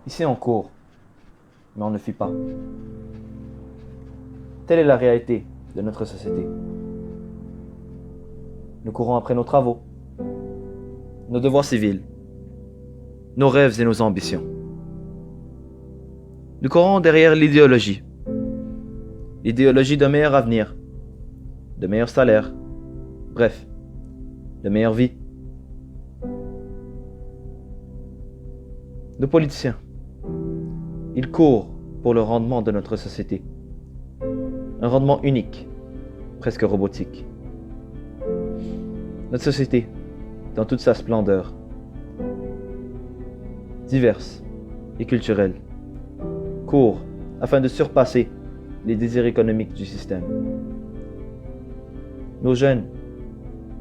Ici on court, mais on ne fuit pas. Telle est la réalité de notre société. Nous courons après nos travaux, nos devoirs civils, nos rêves et nos ambitions. Nous courons derrière l'idéologie d'un meilleur avenir, de meilleurs salaires, bref, de meilleure vie. Nos politiciens, ils courent pour le rendement de notre société. Un rendement unique, presque robotique. Notre société, dans toute sa splendeur, diverse et culturelle, court afin de surpasser les désirs économiques du système. Nos jeunes,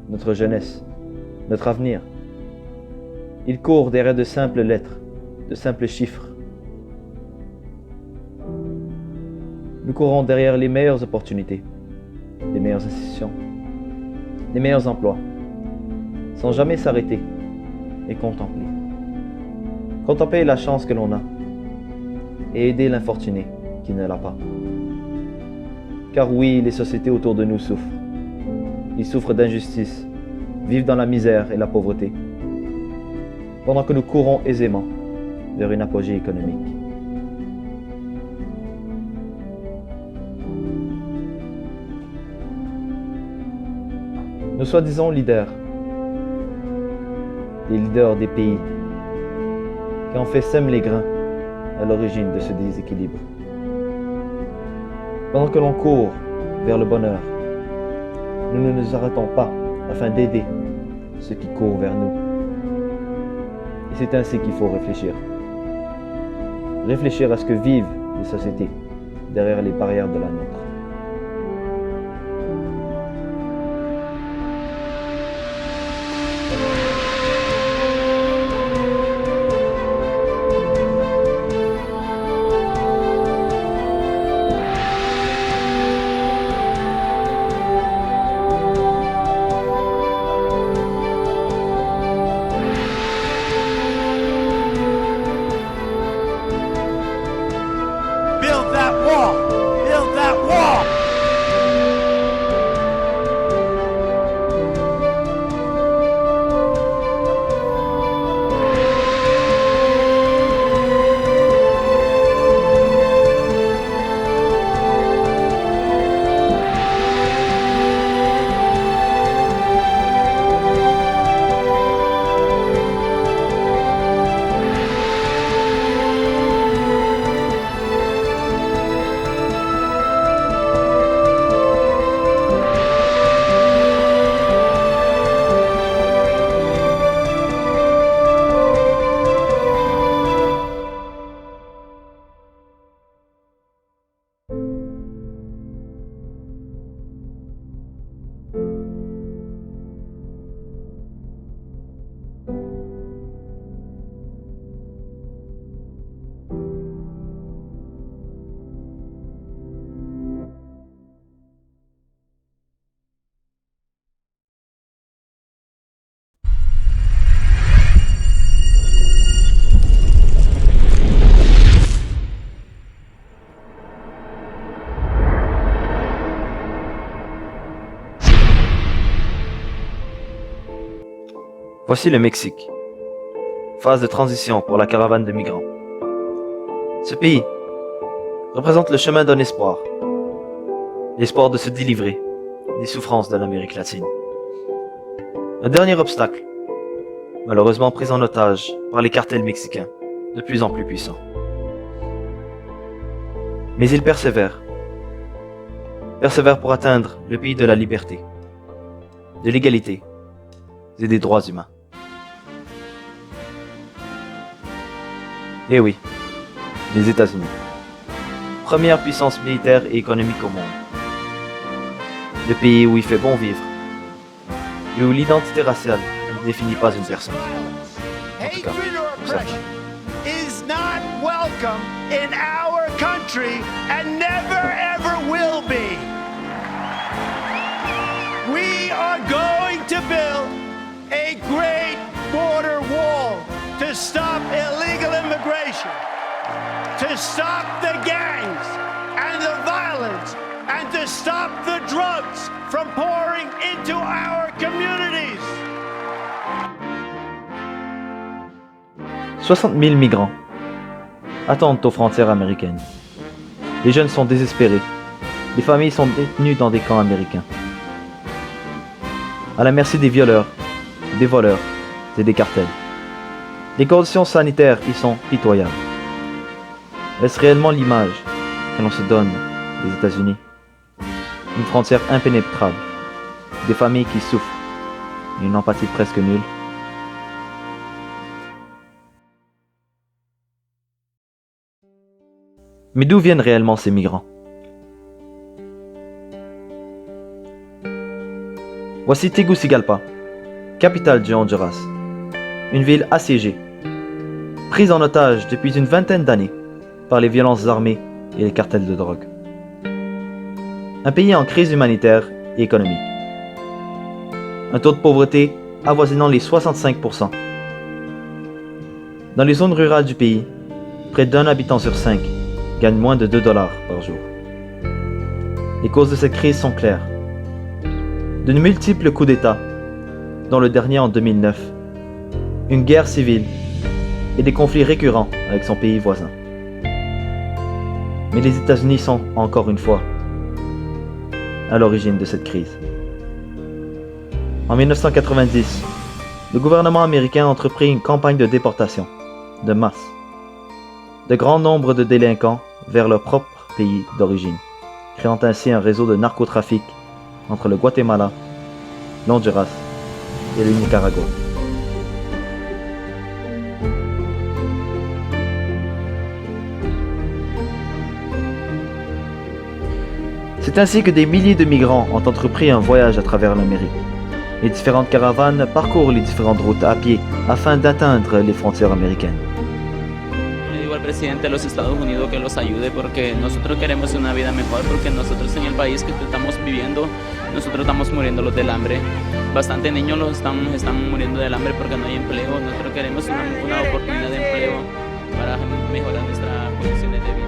notre jeunesse, notre avenir, ils courent derrière de simples lettres, de simples chiffres. Nous courons derrière les meilleures opportunités, les meilleures institutions, les meilleurs emplois, sans jamais s'arrêter et contempler. Contempler la chance que l'on a et aider l'infortuné qui ne l'a pas. Car oui, les sociétés autour de nous souffrent. Ils souffrent d'injustice, vivent dans la misère et la pauvreté, pendant que nous courons aisément vers une apogée économique. Nos soi-disant leaders, les leaders des pays, qui en fait sèment les grains à l'origine de ce déséquilibre. Pendant que l'on court vers le bonheur, nous ne nous arrêtons pas afin d'aider ceux qui courent vers nous. Et c'est ainsi qu'il faut réfléchir. Réfléchir à ce que vivent les sociétés derrière les barrières de la nôtre. Build that wall! Build that wall! Voici le Mexique. Phase de transition pour la caravane de migrants. Ce pays représente le chemin d'un espoir. L'espoir de se délivrer des souffrances de l'Amérique latine. Un dernier obstacle, malheureusement pris en otage par les cartels mexicains, de plus en plus puissants. Mais ils persévèrent. Persévèrent pour atteindre le pays de la liberté, de l'égalité et des droits humains. Eh oui, les États-Unis. Première puissance militaire et économique au monde. Le pays où il fait bon vivre. Et où l'identité raciale ne définit pas une personne. En tout cas, pour certains. Is not welcome in our country and never ever will be. We are going to build a great border wall to stop illegal immigration, to stop the gangs and the violence, and to stop the drugs from pouring into our communities. 60 000 migrants attendent aux frontières américaines. Les jeunes sont désespérés. Les familles sont détenues dans des camps américains. À la merci des violeurs, des voleurs et des cartels. Les conditions sanitaires y sont pitoyables. Est-ce réellement l'image que l'on se donne des États-Unis? Une frontière impénétrable, des familles qui souffrent, et une empathie presque nulle. Mais d'où viennent réellement ces migrants? Voici Tegucigalpa, capitale du Honduras, une ville assiégée, prise en otage depuis une vingtaine d'années par les violences armées et les cartels de drogue. Un pays en crise humanitaire et économique. Un taux de pauvreté avoisinant les 65%. Dans les zones rurales du pays, près d'un habitant sur 5 gagne moins de $2 par jour. Les causes de cette crise sont claires. De multiples coups d'État, dont le dernier en 2009, une guerre civile et des conflits récurrents avec son pays voisin. Mais les États-Unis sont, encore une fois, à l'origine de cette crise. En 1990, le gouvernement américain entreprit une campagne de déportation, de masse, de grand nombre de délinquants vers leur propre pays d'origine, créant ainsi un réseau de narcotrafic entre le Guatemala, l'Honduras et le Nicaragua. C'est ainsi que des milliers de migrants ont entrepris un voyage à travers l'Amérique. Les différentes caravanes parcourent les différentes routes à pied afin d'atteindre les frontières américaines. Le digo al presidente de los Estados Unidos que los ayude porque nosotros queremos una vida mejor, porque nosotros en el país que estamos viviendo, nosotros estamos muriéndolos del hambre. Bastante niños están muriendo del hambre porque no hay empleo. Nosotros queremos una oportunidad de empleo para mejorar nuestras condiciones de vida.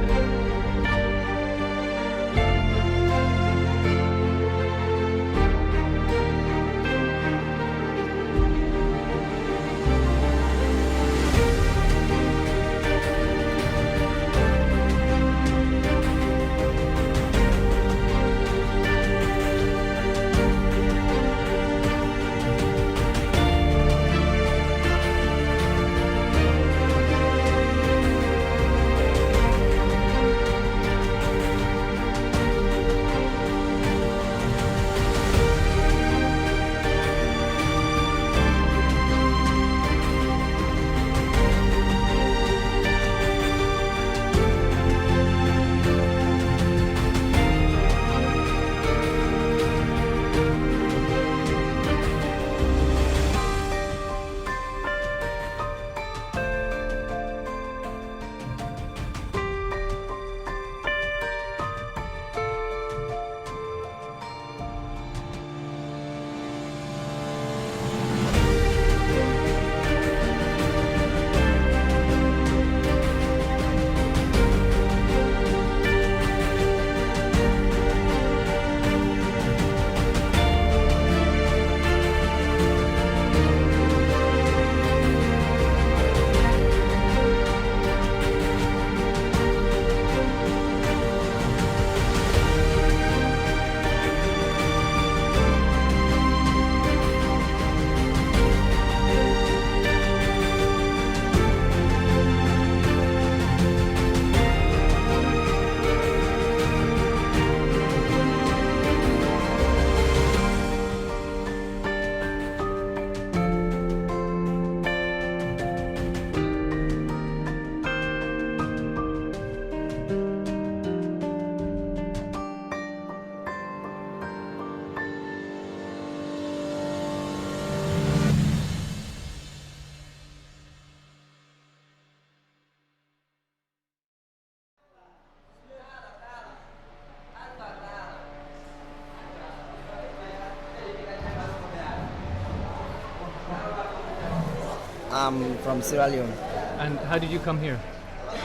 I'm from Sierra Leone. And how did you come here?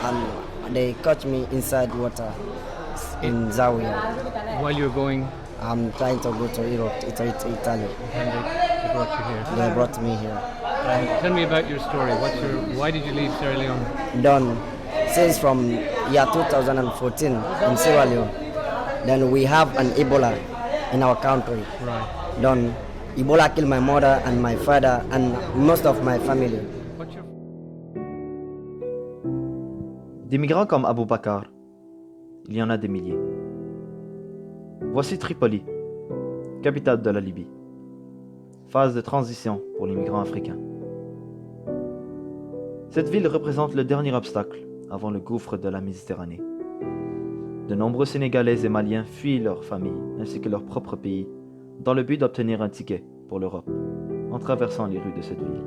And they caught me inside water in Zawiya. While you were going, I'm trying to go to Europe, Italy. and they brought you here. They brought me here. And tell me about your story. Why did you leave Sierra Leone? Done since from year 2014 in Sierra Leone. Then we have an Ebola in our country. Right. Done. Ebola killed my mother and my father and most of my family. What's your Des migrants comme Abou Bakar, il y en a des milliers. Voici Tripoli, capitale de la Libye. Phase de transition pour les migrants africains. Cette ville représente le dernier obstacle avant le gouffre de la Méditerranée. De nombreux Sénégalais et Maliens fuient leurs familles ainsi que leur propre pays dans le but d'obtenir un ticket pour l'Europe en traversant les rues de cette ville.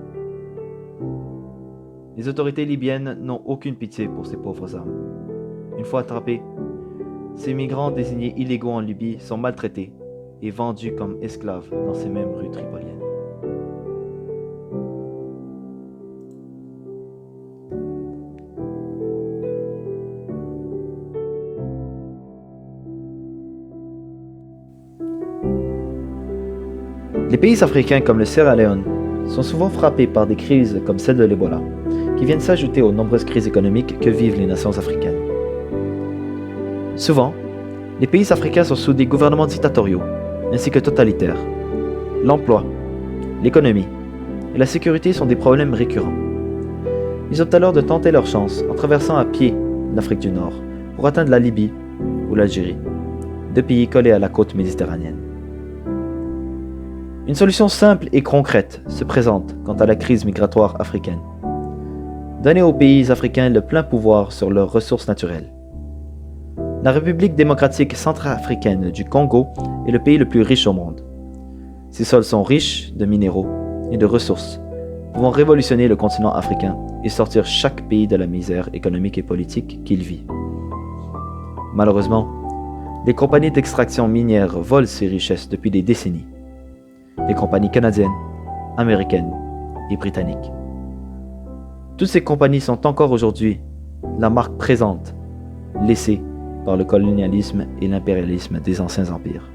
Les autorités libyennes n'ont aucune pitié pour ces pauvres âmes. Une fois attrapés, ces migrants désignés illégaux en Libye sont maltraités et vendus comme esclaves dans ces mêmes rues tripoliennes. Les pays africains comme le Sierra Leone sont souvent frappés par des crises comme celle de l'Ebola, qui viennent s'ajouter aux nombreuses crises économiques que vivent les nations africaines. Souvent, les pays africains sont sous des gouvernements dictatoriaux, ainsi que totalitaires. L'emploi, l'économie et la sécurité sont des problèmes récurrents. Ils optent alors de tenter leur chance en traversant à pied l'Afrique du Nord pour atteindre la Libye ou l'Algérie, deux pays collés à la côte méditerranéenne. Une solution simple et concrète se présente quant à la crise migratoire africaine. Donner aux pays africains le plein pouvoir sur leurs ressources naturelles. La République démocratique centrafricaine du Congo est le pays le plus riche au monde. Ses sols sont riches de minéraux et de ressources, pouvant révolutionner le continent africain et sortir chaque pays de la misère économique et politique qu'il vit. Malheureusement, les compagnies d'extraction minière volent ces richesses depuis des décennies. Les compagnies canadiennes, américaines et britanniques. Toutes ces compagnies sont encore aujourd'hui la marque présente, laissée par le colonialisme et l'impérialisme des anciens empires.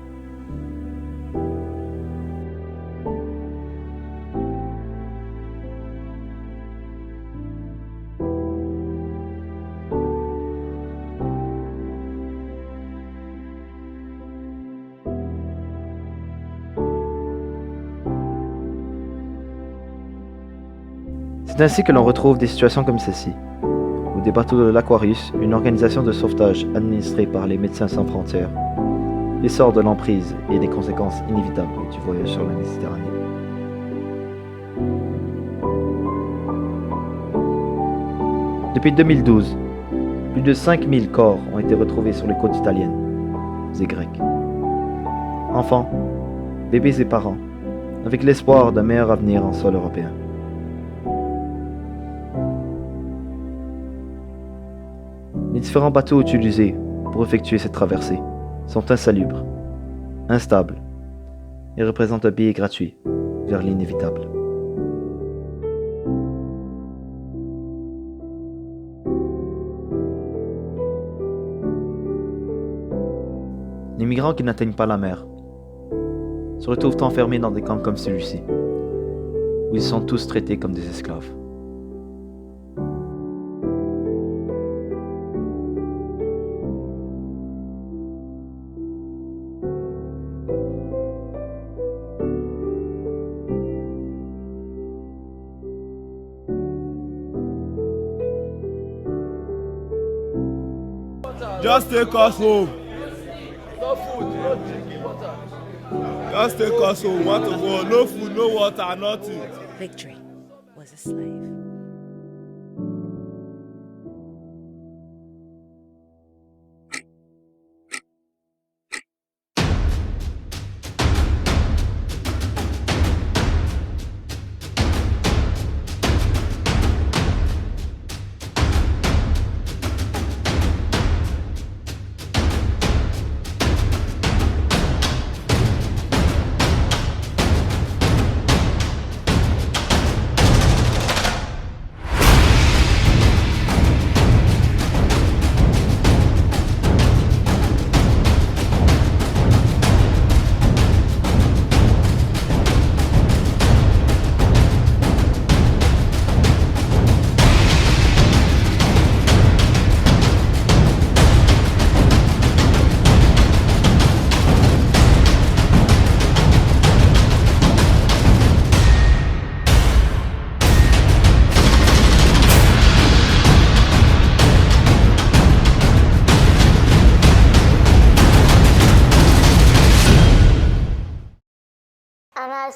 C'est ainsi que l'on retrouve des situations comme celle-ci, où des bateaux de l'Aquarius, une organisation de sauvetage administrée par les Médecins sans frontières, les sort de l'emprise et des conséquences inévitables du voyage sur la Méditerranée. Depuis 2012, plus de 5000 corps ont été retrouvés sur les côtes italiennes et grecques. Enfants, bébés et parents, avec l'espoir d'un meilleur avenir en sol européen. Les différents bateaux utilisés pour effectuer cette traversée sont insalubres, instables et représentent un billet gratuit vers l'inévitable. Les migrants qui n'atteignent pas la mer se retrouvent enfermés dans des camps comme celui-ci, où ils sont tous traités comme des esclaves. Just take us home. No food, no drinking water. Just take us home. Want to go? No food, no water, nothing. Victory was a slave.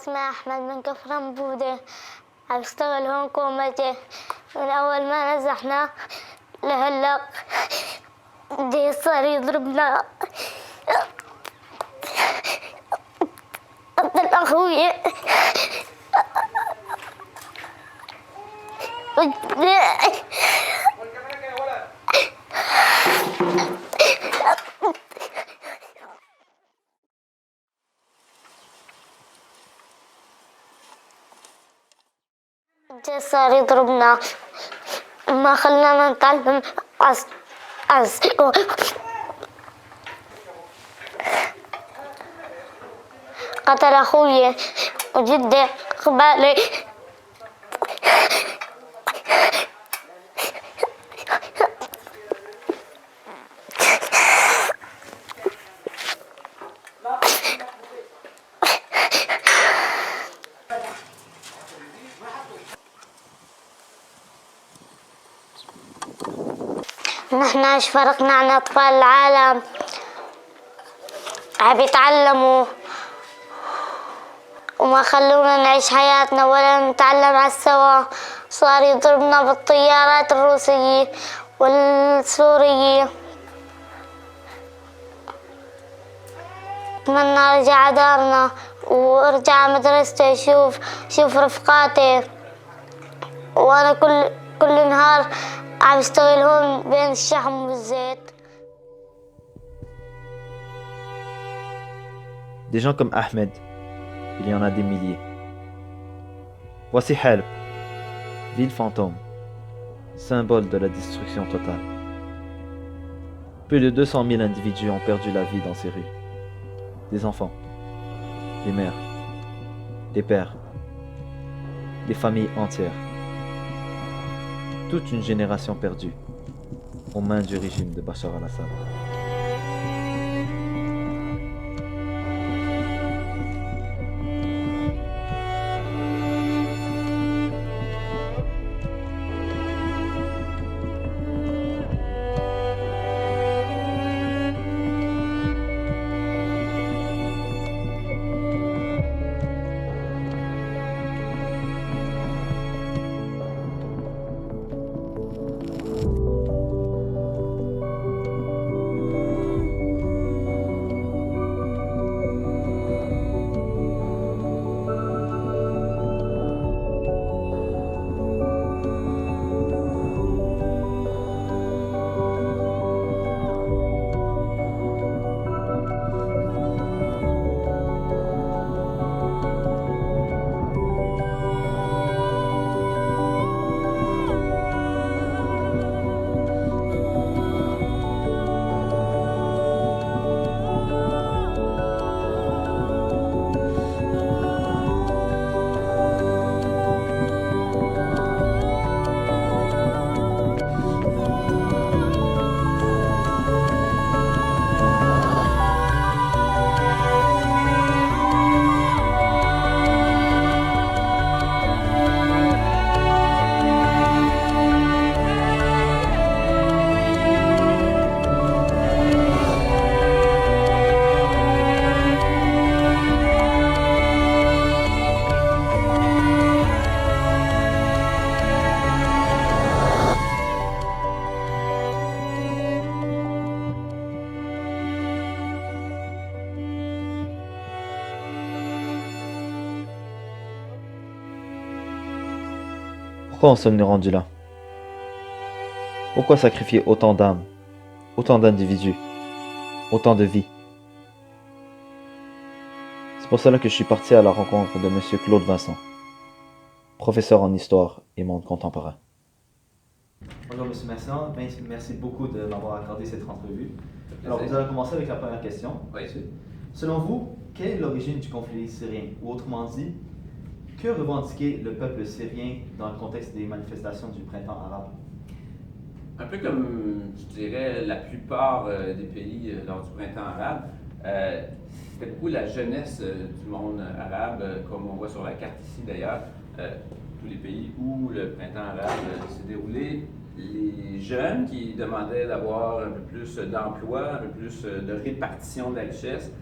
اسمي أحمد من كفر نبودة. عم بشتغل هون كومتي من أول ما نزحنا لهلا. جاي صار يضربنا، قتل أخوي. جاي صار يضربنا، ما خلانا نتعلم قتل أخوي وجدي قبالي. نحن ايش فرقنا عن أطفال العالم؟ عم يتعلموا وما خلونا نعيش حياتنا ولا نتعلم على السوا. صار يضربنا بالطيارات الروسية والسورية. أتمنى أرجع دارنا وأرجع مدرستي شوف رفقاتي. وأنا كل نهار عم بشتغل هون بين الشحم والزيت. Des gens comme Ahmed, il y en a des milliers. Voici Halb, ville fantôme, symbole de la destruction totale. Plus de 200 000 individus ont perdu la vie dans ces rues. Des enfants, des mères, des pères, des familles entières. Toute une génération perdue aux mains du régime de Bachar al-Assad. Pourquoi en sommes-nous rendus là? Pourquoi sacrifier autant d'âmes, autant d'individus, autant de vies? C'est pour cela que je suis parti à la rencontre de Monsieur Claude Vincent, professeur en histoire et monde contemporain. Bonjour Monsieur Vincent, merci beaucoup de m'avoir accordé cette entrevue. Alors nous allons commencer avec la première question. Oui. Selon vous, quelle est l'origine du conflit syrien? Ou autrement dit, que revendiquait le peuple syrien dans le contexte des manifestations du printemps arabe? Un peu comme, je dirais, la plupart des pays lors du printemps arabe, c'était beaucoup la jeunesse du monde arabe, comme on voit sur la carte ici d'ailleurs, tous les pays où le printemps arabe s'est déroulé. Les jeunes qui demandaient d'avoir un peu plus d'emploi, un peu plus de répartition de la richesse,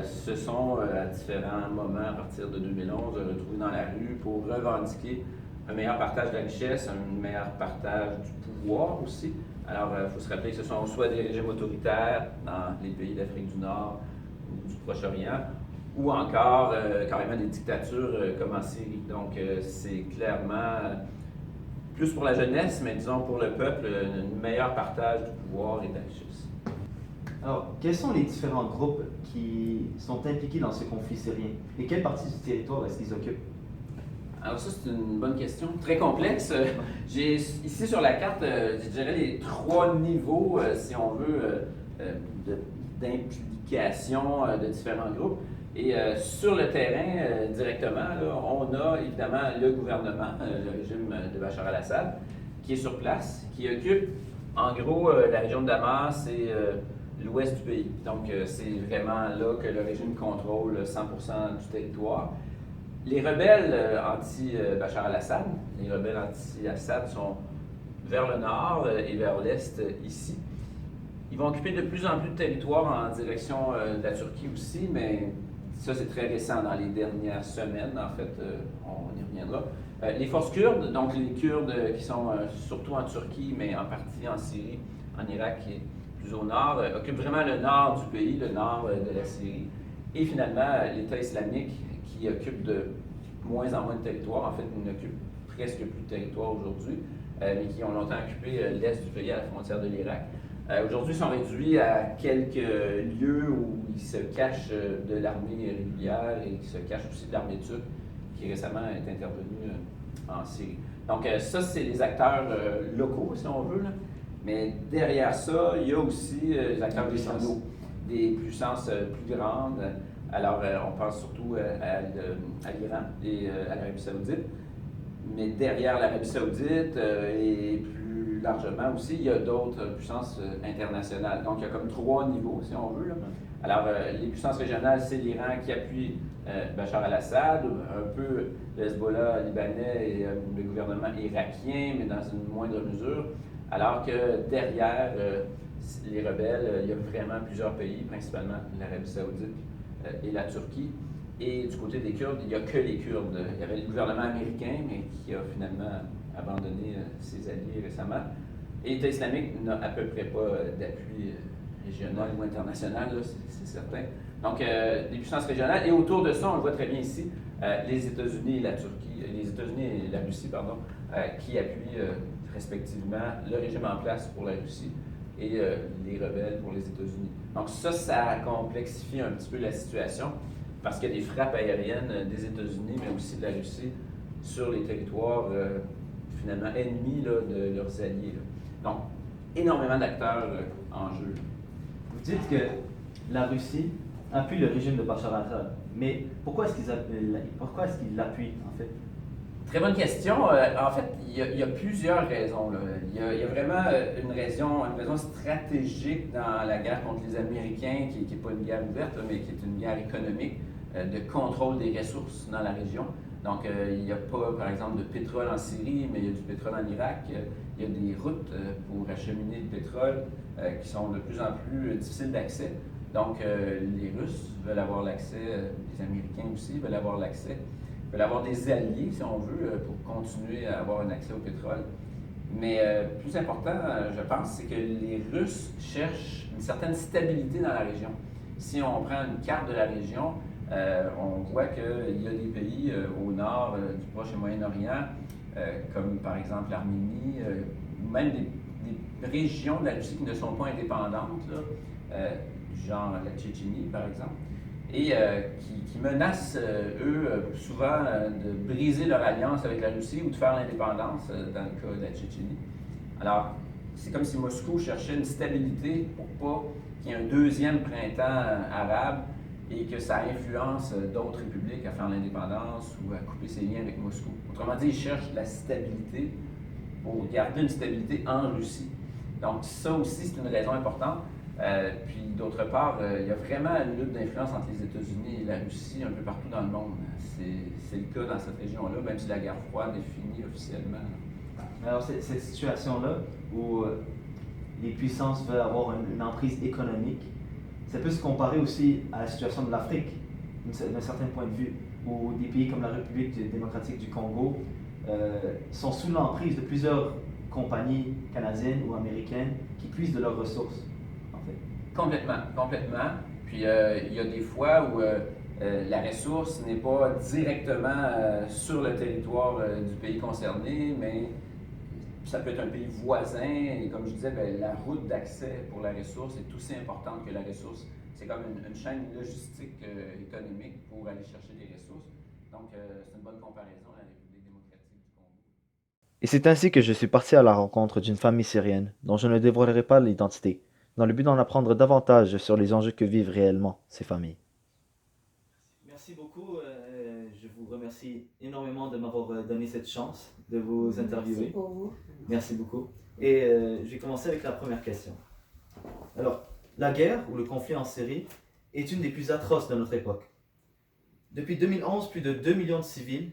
se sont, à différents moments à partir de 2011, retrouvés dans la rue pour revendiquer un meilleur partage de la richesse, un meilleur partage du pouvoir aussi. Alors, il faut se rappeler que ce sont soit des régimes autoritaires dans les pays d'Afrique du Nord ou du Proche-Orient, ou encore carrément des dictatures comme en Syrie. Donc, c'est clairement plus pour la jeunesse, mais disons pour le peuple, un meilleur partage du pouvoir et de la richesse. Alors, quels sont les différents groupes qui sont impliqués dans ce conflit syrien et quelle partie du territoire est-ce qu'ils occupent? Alors ça, c'est une bonne question, très complexe. J'ai ici sur la carte, je dirais les 3 niveaux, si on veut, d'implication de différents groupes. Et sur le terrain, directement, là, on a évidemment le gouvernement, le régime de Bachar al-Assad, qui est sur place, qui occupe en gros la région de Damas et l'ouest du pays. Donc c'est vraiment là que le régime contrôle 100% du territoire. Les rebelles anti-Bachar al-Assad, les rebelles anti-Assad sont vers le nord et vers l'est ici. Ils vont occuper de plus en plus de territoire en direction de la Turquie aussi, mais ça c'est très récent dans les dernières semaines, en fait, on y reviendra. Les forces kurdes, donc les Kurdes qui sont surtout en Turquie, mais en partie en Syrie, en Irak et plus au nord, occupent vraiment le nord du pays, le nord de la Syrie. Et finalement, l'État islamique qui occupe de moins en moins de territoire, en fait, il n'occupe presque plus de territoire aujourd'hui, mais qui ont longtemps occupé l'est du pays à la frontière de l'Irak. Aujourd'hui, ils sont réduits à quelques lieux où ils se cachent de l'armée régulière et qui se cachent aussi de l'armée turque qui récemment est intervenue en Syrie. Donc ça, c'est les acteurs locaux, si on veut, là. Mais derrière ça, il y a aussi les acteurs régionaux, des puissances plus grandes. Alors, on pense surtout à l'Iran et à l'Arabie saoudite. Mais derrière l'Arabie saoudite et plus largement aussi, il y a d'autres puissances internationales. Donc, il y a comme 3 niveaux, si on veut, là. Alors, les puissances régionales, c'est l'Iran qui appuie Bachar al-Assad, un peu le Hezbollah libanais et le gouvernement irakien, mais dans une moindre mesure. Alors que derrière les rebelles, il y a vraiment plusieurs pays, principalement l'Arabie saoudite et la Turquie. Et du côté des Kurdes, il n'y a que les Kurdes. Il y avait le gouvernement américain, mais qui a finalement abandonné ses alliés récemment. Et l'État islamique n'a à peu près pas d'appui régional ou international, c'est certain. Donc, des puissances régionales. Et autour de ça, on le voit très bien ici, les États-Unis et la Turquie, les États-Unis et la Russie, pardon, qui appuient respectivement le régime en place pour la Russie et les rebelles pour les États-Unis. Donc ça complexifie un petit peu la situation parce qu'il y a des frappes aériennes des États-Unis, mais aussi de la Russie, sur les territoires finalement ennemis là, de leurs alliés. Là. Donc, énormément d'acteurs en jeu. Vous dites que la Russie appuie le régime de Bachar al-Assad, mais pourquoi est-ce qu'ils l'appuient en fait? Très bonne question. En fait, il y a plusieurs raisons. Là. Il y a vraiment une raison stratégique dans la guerre contre les Américains, qui n'est pas une guerre ouverte, mais qui est une guerre économique, de contrôle des ressources dans la région. Donc, il n'y a pas, par exemple, de pétrole en Syrie, mais il y a du pétrole en Irak. Il y a des routes pour acheminer le pétrole qui sont de plus en plus difficiles d'accès. Donc, les Russes veulent avoir l'accès, les Américains aussi veulent avoir l'accès. Ils veulent avoir des alliés, si on veut, pour continuer à avoir un accès au pétrole. Mais plus important, je pense, c'est que les Russes cherchent une certaine stabilité dans la région. Si on prend une carte de la région, on voit qu'il y a des pays au nord du Proche et Moyen-Orient, comme par exemple l'Arménie, ou même des régions de la Russie qui ne sont pas indépendantes, là, du genre la Tchétchénie, par exemple, et qui menacent, eux, souvent de briser leur alliance avec la Russie ou de faire l'indépendance dans le cas de la Tchétchénie. Alors, c'est comme si Moscou cherchait une stabilité pour pas qu'il y ait un deuxième printemps arabe et que ça influence d'autres républiques à faire l'indépendance ou à couper ses liens avec Moscou. Autrement dit, ils cherchent de la stabilité pour garder une stabilité en Russie. Donc ça aussi, c'est une raison importante. Puis d'autre part, il y a vraiment une lutte d'influence entre les États-Unis et la Russie un peu partout dans le monde. C'est le cas dans cette région-là, même si la guerre froide est finie officiellement. Alors cette situation-là, où les puissances veulent avoir une emprise économique Ça peut se comparer aussi à la situation de l'Afrique, d'un certain point de vue, où des pays comme la République démocratique du Congo sont sous l'emprise de plusieurs compagnies canadiennes ou américaines qui puisent de leurs ressources, en fait. Complètement, complètement. Puis il y a des fois où la ressource n'est pas directement sur le territoire du pays concerné, mais ça peut être un pays voisin. Et comme je disais, ben, la route d'accès pour la ressource est aussi importante que la ressource. C'est comme une chaîne logistique économique pour aller chercher des ressources. Donc c'est une bonne comparaison, la République démocratique du Congo. Et c'est ainsi que je suis parti à la rencontre d'une famille syrienne, dont je ne dévoilerai pas l'identité, dans le but d'en apprendre davantage sur les enjeux que vivent réellement ces familles. Merci beaucoup. Je vous remercie énormément de m'avoir donné cette chance de vous interviewer. Merci pour vous. Merci beaucoup. Et je vais commencer avec la première question. Alors, la guerre ou le conflit en Syrie est une des plus atroces de notre époque. Depuis 2011, plus de 2 millions de civils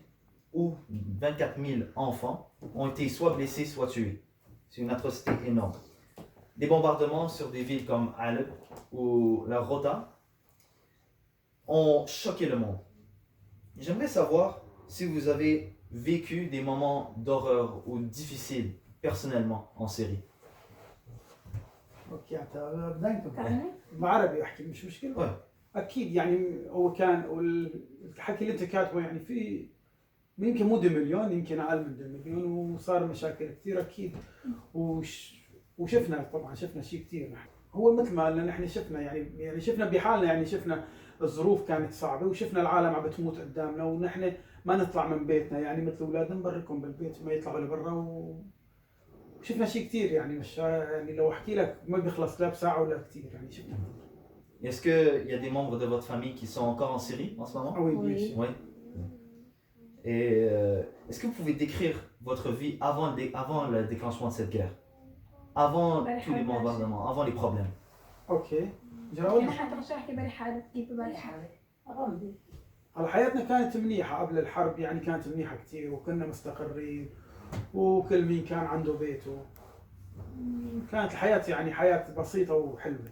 ou 24 000 enfants ont été soit blessés, soit tués. C'est une atrocité énorme. Des bombardements sur des villes comme Alep ou la Rota ont choqué le monde. J'aimerais savoir si vous avez vécu des moments d'horreur ou difficiles personnellement en Syrie. اوكي بدايته بعربي احكي مش مشكله. اكيد يعني هو كان والحكي اللي انت كاتبه يعني في يمكن مو 2 مليون يمكن اقل من 2 مليون وصار مشاكل كثير اكيد وشفنا طبعا شفنا شيء كثير نحن هو مثل ما قلنا نحن شفنا يعني شفنا بحالنا يعني شفنا الظروف كانت صعبه وشفنا العالم عم بتموت قدامنا ونحن ما نطلع من بيتنا يعني مثل اولادنا نبركم بالبيت ما يطلعوا لبرا وشفنا شيء كثير يعني مش يعني لو احكي لك ما بيخلص لا بساعه ولا كثير يعني شفنا. Est-ce qu'il y a des membres de votre famille qui sont encore en Syrie en ce moment? Oui, bien sûr. Oui. Et est-ce que vous pouvez décrire votre vie avant le déclenchement de cette guerre? Avant tous les bombardements, avant les problèmes? اوكي. جاوب. على حياتنا كانت منيحة قبل الحرب يعني كانت منيحة كثير وكنا مستقرين وكل مين كان عنده بيته. كانت الحياة يعني حياة بسيطة وحلوة.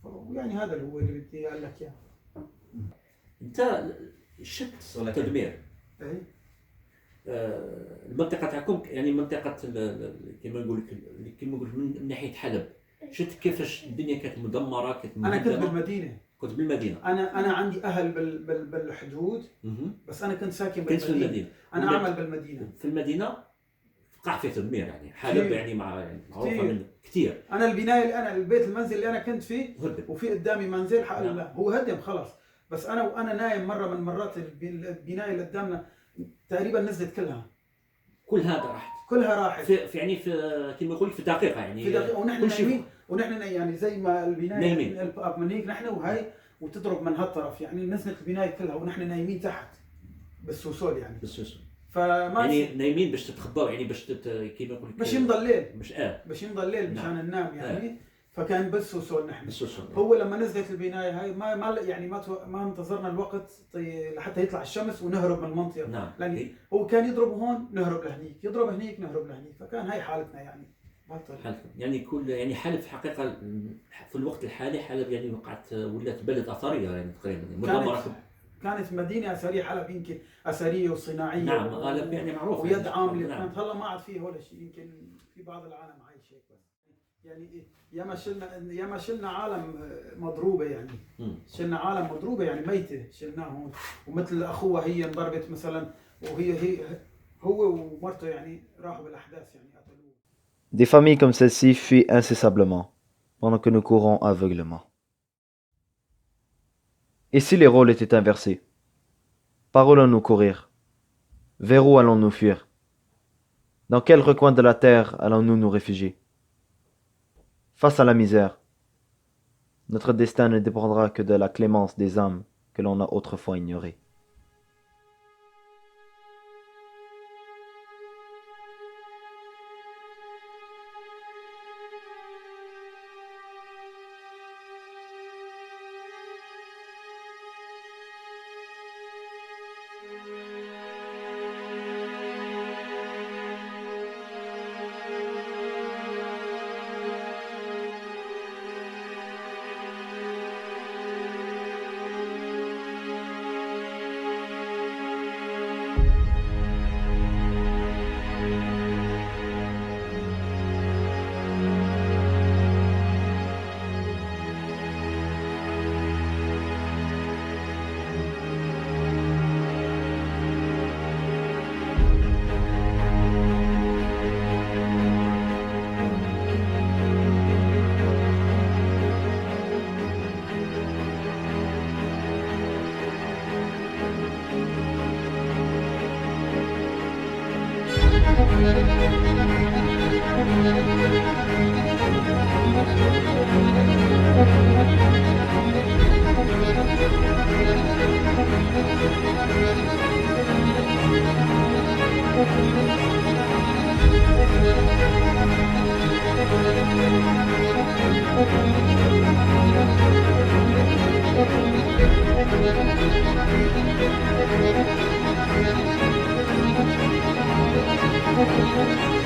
ويعني هذا هو اللي بدي اقول لك اياه. انت شفت التدمير. اي. المنطقة تاعكم يعني منطقة كما نقول من ناحية حلب. شفت كيفاش الدنيا كانت مدمرة كانت أنا كنت بالمدينة. كنت بالمدينة. أنا عندي أهل بالحدود بس أنا كنت ساكن بالمدينة. كنت في المدينة. أنا أعمل بالمدينة. في المدينة وقع فيه تدمير يعني حلب يعني معروفة من كثير. أنا البناية اللي أنا البيت المنزل اللي أنا كنت فيه هدم. وفي قدامي منزل حق الله هو هدم خلاص بس أنا نايم مرة من مرات البناية اللي قدامنا تقريبا نزلت كلها راحت. في يعني في كما يقول في دقيقة يعني. في دقيقة ونحن نايمين ونحن يعني زي ما البناية الأب من هيك نحن وهي وتضرب من هالطرف يعني نزلت البناية كلها ونحن نايمين تحت بالسوسول يعني. بالسوسول. فما يعني نايمين باش تتخبوا يعني باش كيما يقول باش يمضى الليل. باش يمضى الليل مشان ننام يعني. فكان بالسوسول نحن. بالسوسول. هو لما نزلت البناية هاي ما يعني ما انتظرنا الوقت لحتى يطلع الشمس ونهرب من المنطقة. نعم. لأن هو كان يضرب هون نهرب لهنيك يضرب هنيك نهرب لهنيك فكان هاي حالتنا يعني. يعني كل يعني حلب في حقيقة في الوقت الحالي حلب يعني ولات بلد أثرية يعني تقريبا مدمرة. كانت مدينة أثرية حلب يمكن أثرية وصناعية. نعم غالب يعني معروفة. ويد عاملة كانت هلا ما عاد فيها ولا شيء يمكن في بعض العالم عايش هيك بس. يعني ياما شلنا عالم مضروبة يعني. شلنا عالم مضروبة يعني ميتة شلناهم ومثل أخوها هي انضربت مثلا وهي هو ومرته يعني راحوا بالأحداث يعني قتلوه. Des familles comme celle-ci fuient incessablement, pendant que nous courons aveuglement. Et si les rôles étaient inversés? Par où allons-nous courir? Vers où allons-nous fuir? Dans quel recoin de la terre allons-nous nous réfugier? Face à la misère, notre destin ne dépendra que de la clémence des âmes que l'on a autrefois ignorées. Thank you.